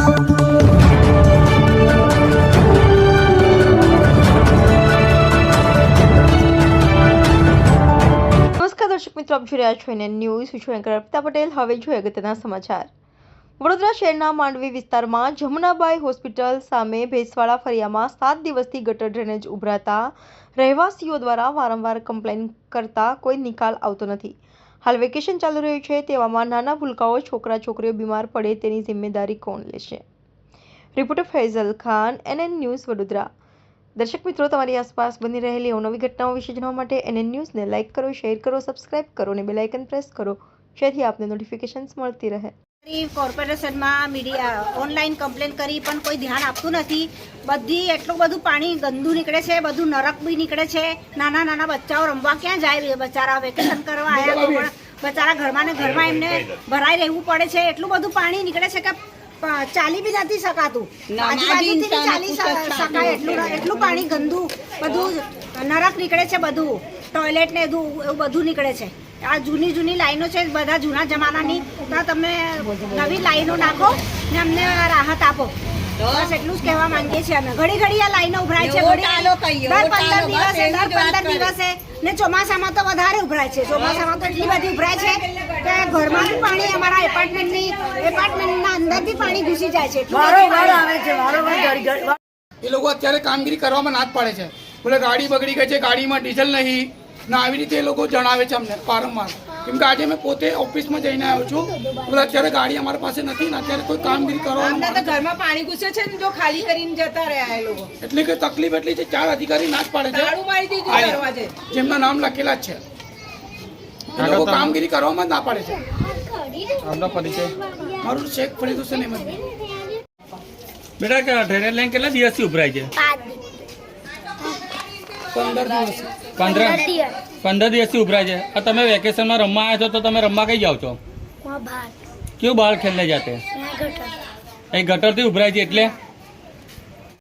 દર્શક મિત્રો, આપ જોઈ રહ્યા છો એનએન ન્યૂઝ. હું છું એન્કર અર્પિતા પટેલ. હવે જોઈએ અગત્યના સમાચાર. વડોદરા શહેરના માંડવી વિસ્તારમાં જમુનાબાઈ હોસ્પિટલ સામે ભેંસવાડા ફળિયામાં 7 દિવસથી ગટર ડ્રેનેજ ઉભરાતા રહેવાસીઓ દ્વારા વારંવાર કમ્પ્લેન કરતા કોઈ નિકાલ આવતો નથી. હાલ વેકેશન ચાલુ રહ્યું છે, તેવામાં નાના ભૂલકાઓ છોકરા છોકરીઓ બીમાર પડે તેની જિમ્મેદારી કોણ લેશે? Reporter Faisal Khan, NN news, Vadodara. દર્શક મિત્રો, તમારી આસપાસ બની રહેલી અવનવી ઘટનાઓ વિશે જાણવા માટે એનએન ન્યૂઝને લાઇક કરો, શેર કરો, સબસ્ક્રાઇબ કરો અને બેલ આઇકન પ્રેસ કરો, જેથી આપને નોટિફિકેશન્સ મળતી રહે. કોર્પોરેશનમાં મીડિયા ઓનલાઈન કમ્પ્લેન કરી પણ કોઈ ધ્યાન આપતું નથી. બધી એટલું બધું પાણી ગંદુ નીકળે છે, બધું નરક બી નીકળે છે. નાના નાના બચ્ચાઓ રમવા ક્યાં જાય? બચારા વેકેશન કરવા આવ્યા તો બચારા ઘરમાં ને ઘરમાં એમને ભરાઈ રહેવું પડે છે. એટલું બધું પાણી નીકળે છે કે ચાલી બી નથી શકાતું. આજુબાજુથી ચાલી શકાય એટલું પાણી ગંદુ બધું નરક નીકળે છે. બધું ટોયલેટ ને એવું બધું નીકળે છે. આ જૂની લાઈનો છે, બધા જૂના જમાનાની. તો તમે નવી લાઈનો નાખો ને અમને રાહત આપો. બસ એટલું જ કહેવા માંગીએ છીએ અમે. ઘડી આ લાઈનો ઉભરાય છે, દર 15 દિવસે ને ચોમાસામાં તો વધારે ઉભરાય છે. ચોમાસામાં તો એટલી બધી ઉભરાય છે કે ઘરમાં બી પાણી, અમારા એપાર્ટમેન્ટના અંદર બી પાણી ઘૂસી જાય છે. એ લોકો અત્યારે કામગીરી કરવામાં ના જ પાડે છે. બોલે ગાડી બગડી ગઈ છે, ગાડીમાં ડીઝલ નહીં ના, આવી રીતે એ લોકો જણાવે છે અમને વારંવાર. કેમ કે આજે મેં પોતે ઓફિસમાં જઈને આવ્યો છું. બોલે અત્યારે ગાડી અમારી પાસે નથી ને અત્યારે કોઈ કામગીરી કરવાનું. ઘરમાં પાણી ઘૂસે છે ને, જો ખાલી કરીને જતા રહ્યા એ લોકો. એટલે કે તકલીફ એટલી છે, 4 અધિકારી ના જ પાડે છે, જેમના નામ લખેલા જ છે. એ લોકો કામગીરી કરવામાં જ ના પાડે છે. મારું શેખ ફરીદ હુસેન અહેમદ. બેટા, ડ્રેનેજ લાઈન કેટલા દિવસથી ઉભરાય છે? 15 દિવસથી ઉભરાય છે. આ તમે વેકેશનમાં રમવા આવ્યા છો તો તમે રમવા કઈ જાઓ છો? ક્यों બહાર ખેલને જાતે? એ ગટરથી ઉભરાય છે એટલે